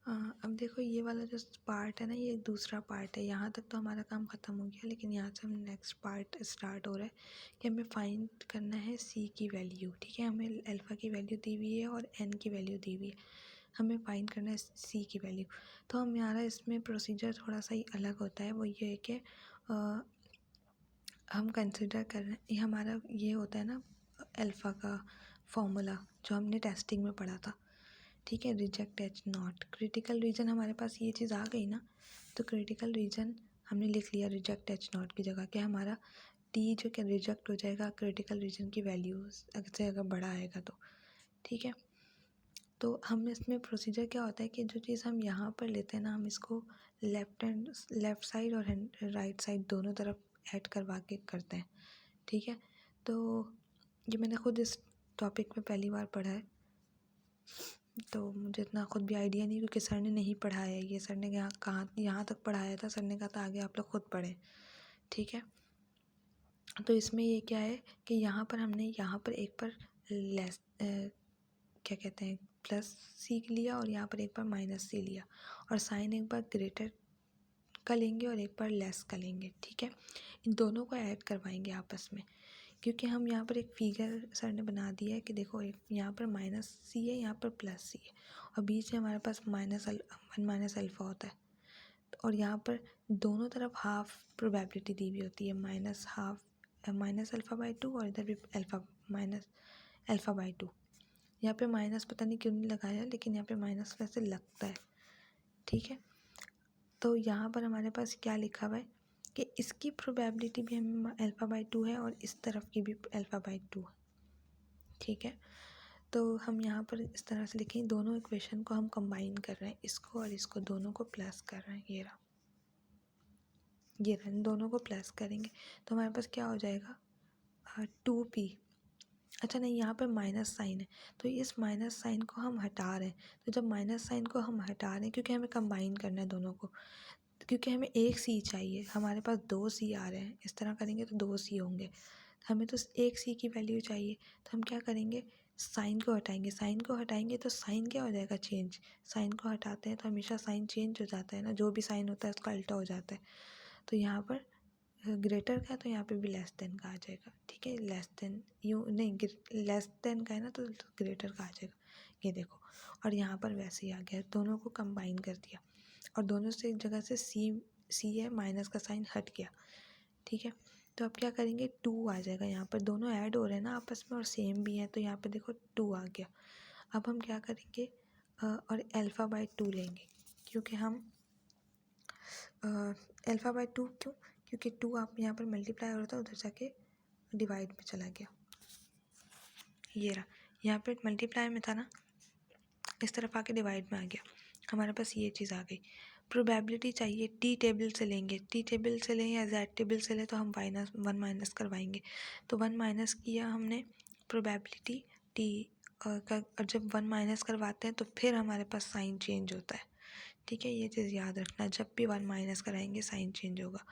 अब देखो ये वाला जो पार्ट है ना, ये दूसरा पार्ट है। यहाँ तक तो हमारा काम ख़त्म हो गया, लेकिन यहाँ से हम नेक्स्ट पार्ट स्टार्ट हो रहा है कि हमें फाइंड करना है सी की वैल्यू। ठीक है, हमें अल्फ़ा की वैल्यू दी हुई है और एन की वैल्यू दी हुई है, हमें फाइंड करना है सी की वैल्यू। तो हमारा इसमें प्रोसीजर थोड़ा सा ही अलग होता है। वो ये है कि हम कंसिडर कर रहे हैं, ये हमारा ये होता है ना अल्फ़ा का फॉर्मूला जो हमने टेस्टिंग में पढ़ा था। ठीक है, reject H not, critical reason हमारे पास ये चीज़ आ गई ना, तो क्रिटिकल रीजन हमने लिख लिया रिजेक्ट एच नॉट की जगह, कि हमारा टी जो क्या रिजेक्ट हो जाएगा क्रिटिकल रीजन की वैल्यू से अगर बड़ा आएगा तो। ठीक है, तो हम इसमें प्रोसीजर क्या होता है कि जो चीज़ हम यहाँ पर लेते हैं ना, हम इसको लेफ़्ट साइड और राइट साइड दोनों तरफ ऐड करवा के करते हैं। ठीक है, तो ये मैंने खुद इस टॉपिक में पहली बार पढ़ा है, तो मुझे इतना खुद भी आइडिया नहीं, क्योंकि सर ने नहीं पढ़ाया है ये। सर ने यहाँ तक पढ़ाया था, सर ने कहा था आगे आप लोग खुद पढ़ें। ठीक है, तो इसमें ये क्या है कि यहाँ पर हमने यहाँ पर एक पर लेस क्या कहते हैं प्लस सी लिया, और यहाँ पर एक बार माइनस सी लिया, और साइन एक बार ग्रेटर का लेंगे और एक बार लेस का लेंगे। ठीक है, इन दोनों को ऐड करवाएंगे आपस में, क्योंकि हम यहाँ पर एक फिगर सर ने बना दिया है कि देखो एक यहाँ पर माइनस सी है, यहाँ पर प्लस सी है, और बीच में हमारे पास वन माइनस अल्फ़ा होता है। और यहाँ पर दोनों तरफ हाफ प्रोबेबिलिटी दी हुई होती है, minus half minus alpha by to, और इधर भी alpha minus alpha by to. यहाँ पे माइनस पता नहीं क्यों नहीं लगाया, लेकिन यहाँ पे माइनस वैसे लगता है। ठीक है, तो यहाँ पर हमारे पास क्या लिखा हुआ है कि इसकी प्रोबेबिलिटी भी हमें अल्फ़ा बाई टू है, और इस तरफ की भी अल्फ़ा बाई टू है। ठीक है, तो हम यहाँ पर इस तरह से लिखें, दोनों इक्वेशन को हम कंबाइन कर रहे हैं, इसको और इसको दोनों को प्लस कर रहे हैं। ये इन दोनों को प्लस करेंगे तो हमारे पास क्या हो जाएगा, 2p। अच्छा नहीं, यहाँ पर माइनस साइन है, तो इस माइनस साइन को हम हटा रहे हैं। तो जब माइनस साइन को हम हटा रहे हैं, क्योंकि हमें कंबाइन करना है दोनों को, क्योंकि हमें एक सी चाहिए, हमारे पास दो सी आ रहे हैं, इस तरह करेंगे तो दो सी होंगे, हमें तो एक सी की वैल्यू चाहिए। तो हम क्या करेंगे, साइन को हटाएंगे, साइन को हटाएंगे तो साइन क्या हो जाएगा, चेंज। साइन को हटाते हैं तो हमेशा साइन चेंज हो जाता है ना, जो भी साइन होता है उसका अल्टा हो जाता है। तो यहाँ पर ग्रेटर का, तो यहाँ पे भी लेस देन का आ जाएगा। ठीक है, लेस देन यू नहीं, लेस देन का है ना, तो ग्रेटर का आ जाएगा। ये देखो, और यहाँ पर वैसे ही आ गया, दोनों को कंबाइन कर दिया, और दोनों से एक जगह से सी है, माइनस का साइन हट गया। ठीक है, तो अब क्या करेंगे, 2 आ जाएगा। यहाँ पर दोनों ऐड हो रहे हैं ना आपस में, और सेम भी है, तो यहाँ पर देखो 2 आ गया। अब हम क्या करेंगे, और अल्फ़ा बाई 2 लेंगे, क्योंकि हम अल्फ़ा बाई 2 क्योंकि 2 आप यहाँ पर मल्टीप्लाई हो रहा था, उधर जाके डिवाइड में चला गया। ये रहा, यहाँ पे मल्टीप्लाई में था ना, इस तरफ आके डिवाइड में आ गया, हमारे पास ये चीज़ आ गई। प्रोबेबिलिटी चाहिए, टी टेबल से लेंगे, टी टेबल से लें या जेड टेबल से लें, तो हम वन माइनस करवाएंगे। तो वन माइनस किया हमने प्रोबेबिलिटी टी का, और जब वन माइनस करवाते हैं तो फिर हमारे पास साइन चेंज होता है। ठीक है, ये चीज़ याद रखना, जब भी वन माइनस कराएंगे साइन चेंज होगा,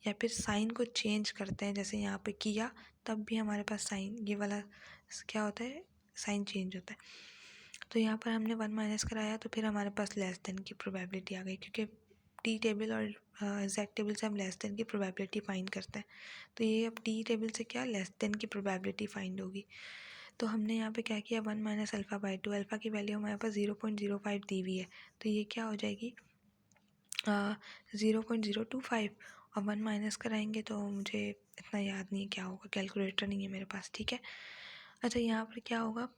या फिर साइन को चेंज करते हैं, जैसे यहाँ पे किया, तब भी हमारे पास साइन ये वाला क्या होता है, साइन चेंज होता है। तो यहाँ पर हमने वन माइनस कराया, तो फिर हमारे पास लेस देन की प्रोबेबिलिटी आ गई, क्योंकि टी टेबल और जेड टेबल से हम लेस देन की प्रोबेबिलिटी फाइंड करते हैं। तो ये अब टी टेबल से क्या लेस देन की प्रोबेबिलिटी फाइंड होगी। तो हमने यहाँ पे क्या किया, one minus alpha by to, alpha की वैल्यू हमारे पास 0.05 दी हुई है, तो ये क्या हो जाएगी 0.025, और वन माइनस कराएंगे तो मुझे इतना याद नहीं है क्या होगा, कैलकुलेटर नहीं है मेरे पास। ठीक है, अच्छा यहाँ पर क्या होगा,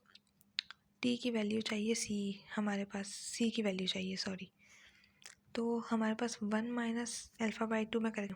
टी की वैल्यू चाहिए सी, हमारे पास सी की वैल्यू चाहिए, सॉरी। तो हमारे पास one minus alpha by two में करें,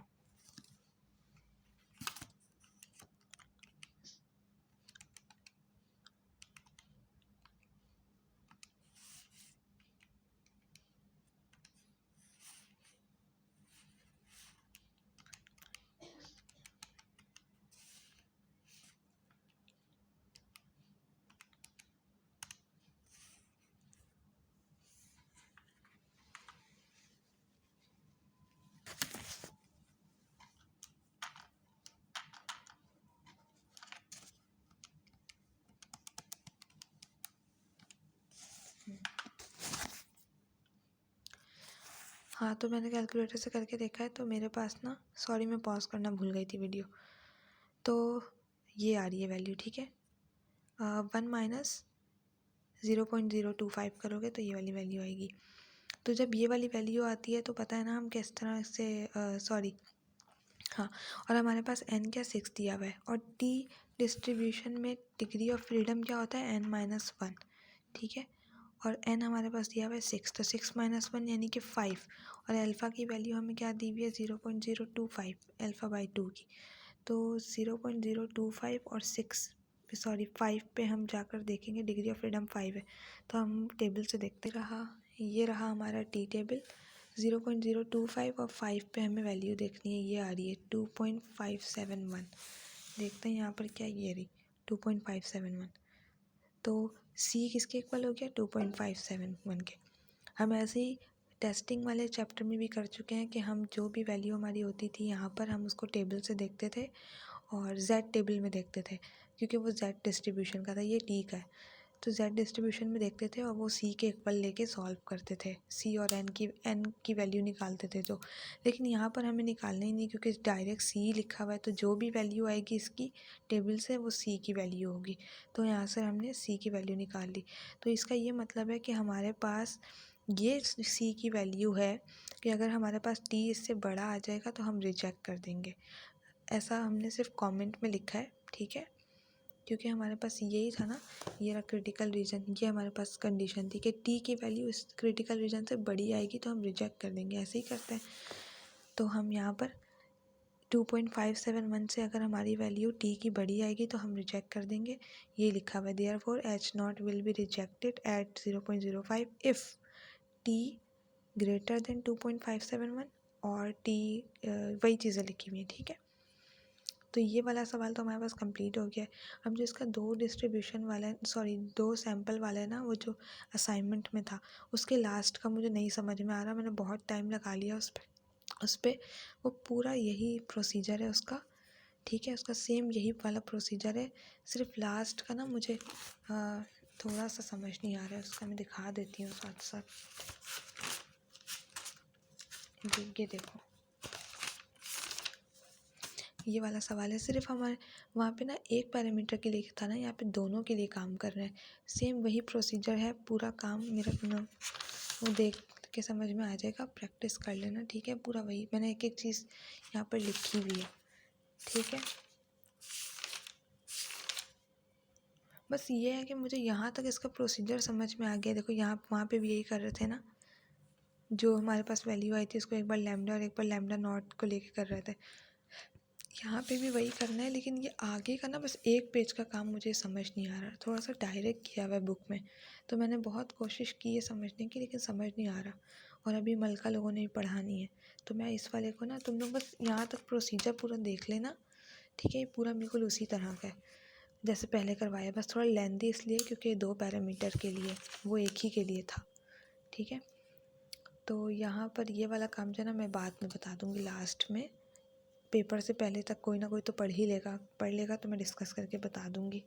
हाँ, तो मैंने कैलकुलेटर से करके देखा है, तो मेरे पास ना, सॉरी मैं पॉज करना भूल गई थी वीडियो, तो ये आ रही है वैल्यू, ठीक है। 1 माइनस 0.025 करोगे तो ये वाली वैल्यू आएगी। तो जब ये वाली वैल्यू आती है तो पता है ना हम किस तरह से, सॉरी हाँ, और हमारे पास n क्या 6 दिया हुआ है, और t डिस्ट्रीब्यूशन में डिग्री ऑफ फ्रीडम क्या होता है n-1, ठीक है। और n हमारे पास दिया हुआ है 6, तो 6 माइनस 1 यानी कि 5, और अल्फ़ा की वैल्यू हमें क्या दी हुई है 0.025 अल्फ़ा बाई 2 की। तो 0.025 और 5 पे हम जाकर देखेंगे, डिग्री ऑफ फ्रीडम 5 है, तो हम टेबल से देखते रहा, ये रहा हमारा टी टेबल। 0.025 और 5 पे हमें वैल्यू देखनी है, ये आ रही है 2.571। देखते हैं यहाँ पर क्या, ये रही 2.571। तो C किसके इक्वल हो गया 2.571 के। हम ऐसे ही टेस्टिंग वाले चैप्टर में भी कर चुके हैं कि हम जो भी वैल्यू हमारी होती थी यहाँ पर हम उसको टेबल से देखते थे और Z टेबल में देखते थे, क्योंकि वो Z डिस्ट्रीब्यूशन का था, ये T का है, तो Z डिस्ट्रीब्यूशन में देखते थे और वो C के इक्वल लेके सॉल्व करते थे, C और N की वैल्यू निकालते थे जो। लेकिन यहाँ पर हमें निकालना ही नहीं, क्योंकि डायरेक्ट C लिखा हुआ है, तो जो भी वैल्यू आएगी इसकी टेबल से वो C की वैल्यू होगी, तो यहाँ से हमने C की वैल्यू निकाल ली। तो इसका ये मतलब है कि हमारे पास ये C की वैल्यू है कि अगर हमारे पास T इससे बड़ा आ जाएगा तो हम रिजेक्ट कर देंगे। ऐसा हमने सिर्फ कमेंट में लिखा है, ठीक है, क्योंकि हमारे पास यही था ना, ये रहा क्रिटिकल रीजन, ये हमारे पास कंडीशन थी कि टी की वैल्यू इस क्रिटिकल रीजन से बड़ी आएगी तो हम रिजेक्ट कर देंगे, ऐसे ही करते हैं। तो हम यहाँ पर 2.571 से अगर हमारी वैल्यू टी की बड़ी आएगी तो हम रिजेक्ट कर देंगे, ये लिखा हुआ है therefore H0 will be rejected at 0.05 if T greater than 2.571 और टी, वही चीज़ें लिखी हुई हैं, ठीक है। तो ये वाला सवाल तो हमारे पास कंप्लीट हो गया है। अब जो इसका दो सैंपल वाला है ना, वो जो असाइनमेंट में था उसके लास्ट का मुझे नहीं समझ में आ रहा, मैंने बहुत टाइम लगा लिया उस पर। वो पूरा यही प्रोसीजर है उसका, ठीक है, उसका सेम यही वाला प्रोसीजर है, सिर्फ लास्ट का ना मुझे थोड़ा सा समझ नहीं आ रहा है, उसका मैं दिखा देती हूँ साथ साथ। ये देखो, ये वाला सवाल है, सिर्फ हमारे वहाँ पे ना एक पैरामीटर के लिए था ना, यहाँ पे दोनों के लिए काम कर रहे हैं, सेम वही प्रोसीजर है, पूरा काम मेरा ना वो देख के समझ में आ जाएगा, प्रैक्टिस कर लेना, ठीक है। पूरा वही मैंने एक एक चीज़ यहाँ पर लिखी हुई है, ठीक है। बस ये है कि मुझे यहाँ तक इसका प्रोसीजर समझ में आ गया। देखो यहाँ वहाँ पे भी यही कर रहे थे ना, जो हमारे पास वैल्यू आई थी उसको एक बार लैम्डा और एक बार लैम्डा नॉट को लेके कर रहे थे, यहाँ पे भी वही करना है। लेकिन ये आगे का ना बस एक पेज का काम मुझे समझ नहीं आ रहा, थोड़ा सा डायरेक्ट किया हुआ है बुक में, तो मैंने बहुत कोशिश की है समझने की, लेकिन समझ नहीं आ रहा। और अभी मलका लोगों ने भी पढ़ानी है, तो मैं इस वाले को ना, तुम लोग बस यहाँ तक प्रोसीजर पूरा देख लेना, ठीक है। ये पूरा बिल्कुल उसी तरह का है जैसे पहले करवाया, बस थोड़ा लेंथी इसलिए क्योंकि 2 पैरामीटर के लिए, वो एक ही के लिए था, ठीक है। तो यहाँ पर ये वाला काम जो है ना मैं बाद में बता दूँगी लास्ट में, पेपर से पहले तक कोई ना कोई तो पढ़ लेगा तो मैं डिस्कस करके बता दूँगी।